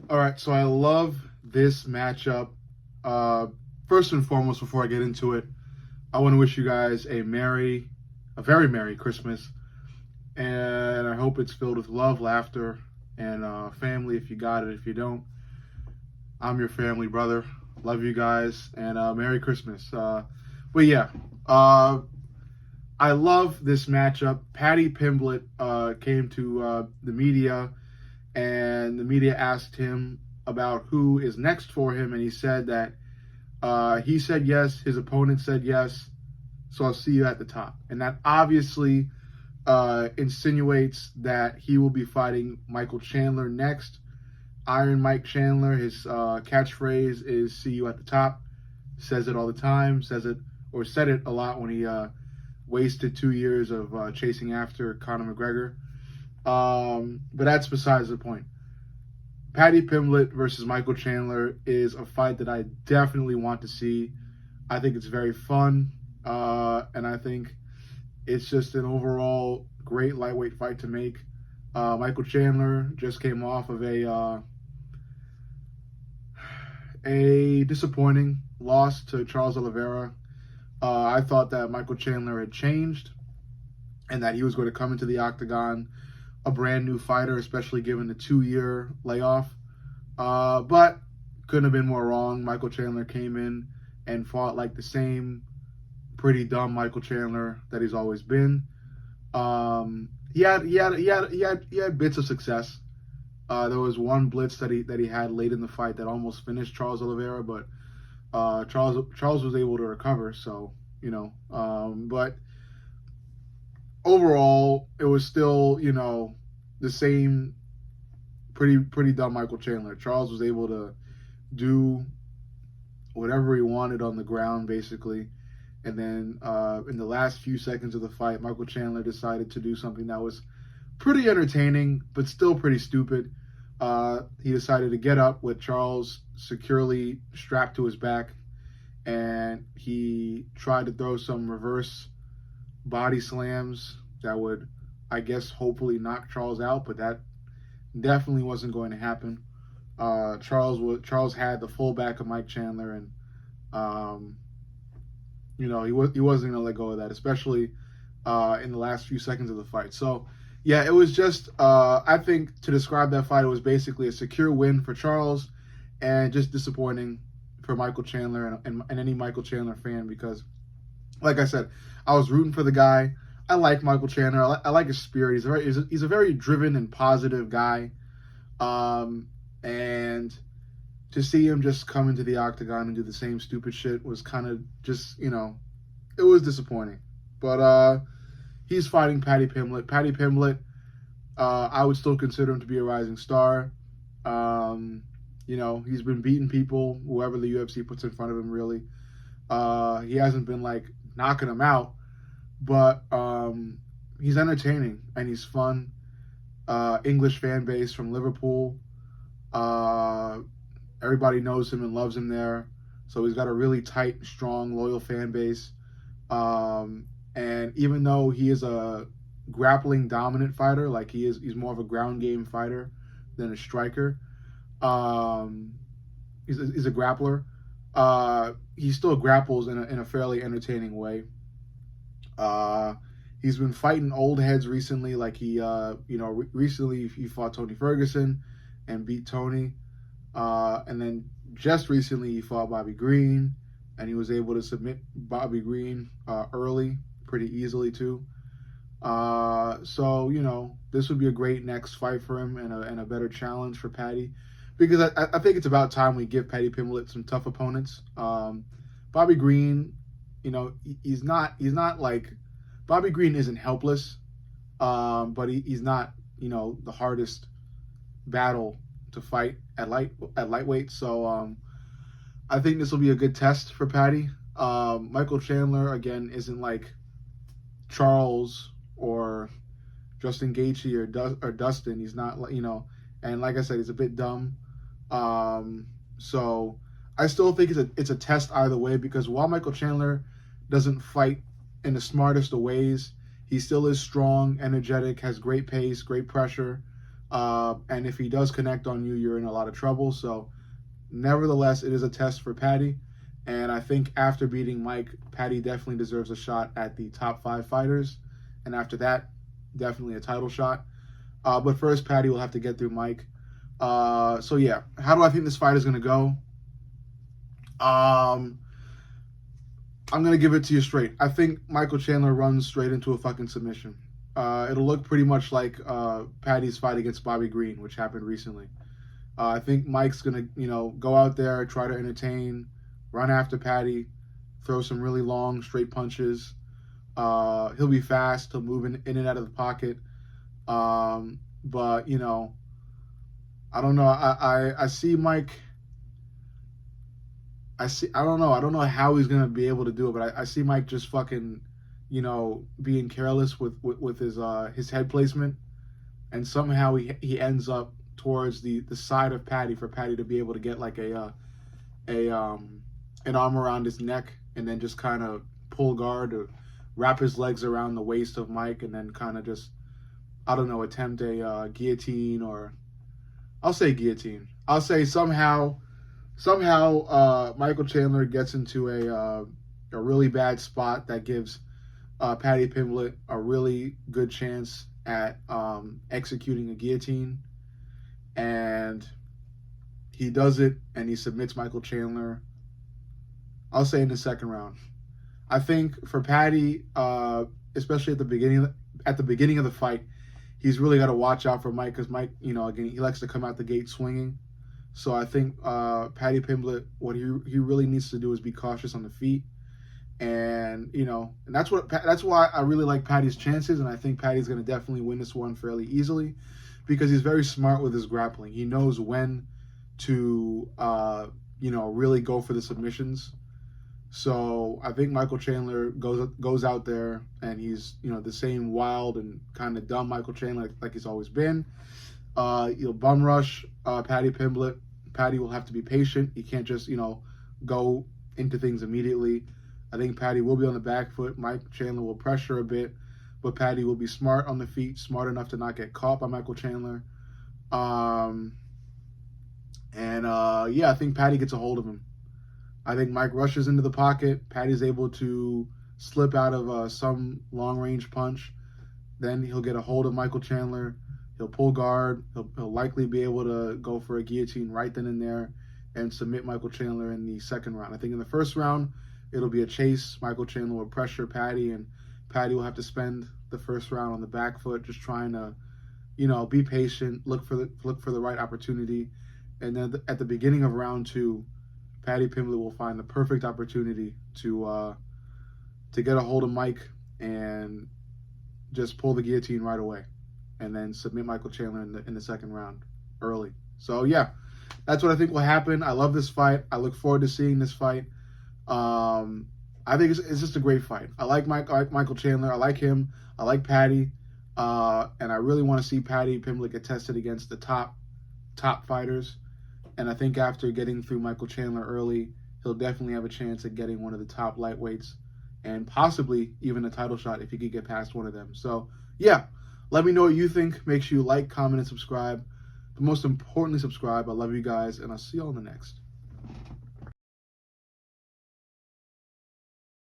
All right, so I love this matchup. Uh, First and foremost, before I get into it, I want to wish you guys a very merry Christmas, and I hope it's filled with love, laughter, and family. If you got it, if you don't, I'm your family, brother. Love you guys, and Merry Christmas. But yeah, uh, I love this matchup. Paddy Pimblett came to the media, and the media asked him about who is next for him, and he said that he said yes, his opponent said yes, so I'll see you at the top. And that obviously insinuates that he will be fighting Michael Chandler next. Iron Mike Chandler, his catchphrase is "see you at the top." Says it all the time. Says it or said it a lot when he wasted 2 years of chasing after Conor McGregor. But that's besides the point. Paddy Pimblett versus Michael Chandler is a fight that I definitely want to see. I think it's very fun, and I think it's just an overall great lightweight fight to make. Michael Chandler just came off of a disappointing loss to Charles Oliveira. I thought that Michael Chandler had changed and that he was going to come into the Octagon a brand new fighter, especially given the 2 year layoff. But couldn't have been more wrong. Michael Chandler came in and fought like the same pretty dumb Michael Chandler that he's always been. He had bits of success. There was one blitz that he had late in the fight that almost finished Charles Oliveira, but Charles was able to recover. So but overall, it was still the same pretty dumb Michael Chandler. Charles was able to do whatever he wanted on the ground, basically. And then in the last few seconds of the fight, Michael Chandler decided to do something that was pretty entertaining, but still pretty stupid. He decided to get up with Charles securely strapped to his back, and he tried to throw some reverse body slams that would, I guess, hopefully knock Charles out, but that definitely wasn't going to happen. Charles had the full back of Mike Chandler, and he wasn't going to let go of that, especially in the last few seconds of the fight. So yeah, it was just I think to describe that fight, it was basically a secure win for Charles, and just disappointing for Michael Chandler and any Michael Chandler fan, because, like I said, I was rooting for the guy. I like Michael Chandler. I like his spirit. He's a very driven and positive guy. And to see him just come into the Octagon and do the same stupid shit was kind of just, it was disappointing. But he's fighting Paddy Pimblett. Paddy Pimblett, I would still consider him to be a rising star. He's been beating people, whoever the UFC puts in front of him, really. He hasn't been, like, knocking him out, but he's entertaining and he's fun. English fan base from Liverpool. Everybody knows him and loves him there. So he's got a really tight, strong, loyal fan base. And even though he is a grappling dominant fighter, like he's more of a ground game fighter than a striker. He's a grappler. He still grapples in a fairly entertaining way. He's been fighting old heads recently, like recently he fought Tony Ferguson and beat Tony. And then just recently he fought Bobby Green, and he was able to submit Bobby Green early, pretty easily too. So this would be a great next fight for him, and a better challenge for Paddy, because I think it's about time we give Paddy Pimblett some tough opponents. Bobby Green, he's not like, Bobby Green isn't helpless, but he's not the hardest battle to fight at lightweight. So I think this will be a good test for Paddy. Michael Chandler, again, isn't like Charles or Justin Gaethje or Dustin. He's not and like I said, he's a bit dumb. So I still think it's a test either way, because while Michael Chandler doesn't fight in the smartest of ways, he still is strong, energetic, has great pace, great pressure. And if he does connect on you, you're in a lot of trouble. So, nevertheless, it is a test for Paddy. And I think after beating Mike, Paddy definitely deserves a shot at the top 5 fighters. And after that, definitely a title shot. But first, Paddy will have to get through Mike. So yeah, how do I think this fight is going to go? I'm going to give it to you straight. I think Michael Chandler runs straight into a fucking submission. It'll look pretty much like Paddy's fight against Bobby Green, which happened recently. I think Mike's going to, go out there, try to entertain, run after Paddy, throw some really long, straight punches. He'll be fast. He'll move in and out of the pocket. But, I don't know. I see Mike. I don't know. I don't know how he's gonna be able to do it, but I see Mike just fucking, being careless with his head placement, and somehow he ends up towards the side of Paddy for Paddy to be able to get like an arm around his neck and then just kind of pull guard or wrap his legs around the waist of Mike and then kind of just, I don't know, attempt a guillotine, or I'll say guillotine. I'll say somehow Michael Chandler gets into a really bad spot that gives Paddy Pimblett a really good chance at executing a guillotine, and he does it and he submits Michael Chandler. I'll say in the second round. I think for Paddy, especially at the beginning of the fight, he's really got to watch out for Mike, because Mike, again, he likes to come out the gate swinging. So I think Paddy Pimblett, what he really needs to do is be cautious on the feet, and and that's why I really like Paddy's chances, and I think Paddy's going to definitely win this one fairly easily, because he's very smart with his grappling. He knows when to really go for the submissions. So I think Michael Chandler goes out there and he's the same wild and kind of dumb Michael Chandler like he's always been. He'll bum rush Paddy Pimblett. Paddy will have to be patient. He can't just go into things immediately. I think Paddy will be on the back foot. Mike Chandler will pressure a bit, but Paddy will be smart on the feet, smart enough to not get caught by Michael Chandler. I think Paddy gets a hold of him. I think Mike rushes into the pocket. Paddy's able to slip out of some long-range punch. Then he'll get a hold of Michael Chandler. He'll pull guard. He'll likely be able to go for a guillotine right then and there and submit Michael Chandler in the second round. I think in the first round, it'll be a chase. Michael Chandler will pressure Paddy, and Paddy will have to spend the first round on the back foot, just trying to, be patient, look for the right opportunity. And then at the beginning of round 2, Paddy Pimblett will find the perfect opportunity to get a hold of Mike and just pull the guillotine right away, and then submit Michael Chandler in the second round early. So yeah, that's what I think will happen. I love this fight. I look forward to seeing this fight. I think it's just a great fight. I like Michael Chandler. I like him. I like Paddy, and I really want to see Paddy Pimblett get tested against the top fighters. And I think after getting through Michael Chandler early, he'll definitely have a chance at getting one of the top lightweights, and possibly even a title shot if he could get past one of them. So yeah, let me know what you think. Make sure you like, comment, and subscribe. But most importantly, subscribe. I love you guys, and I'll see you on the next.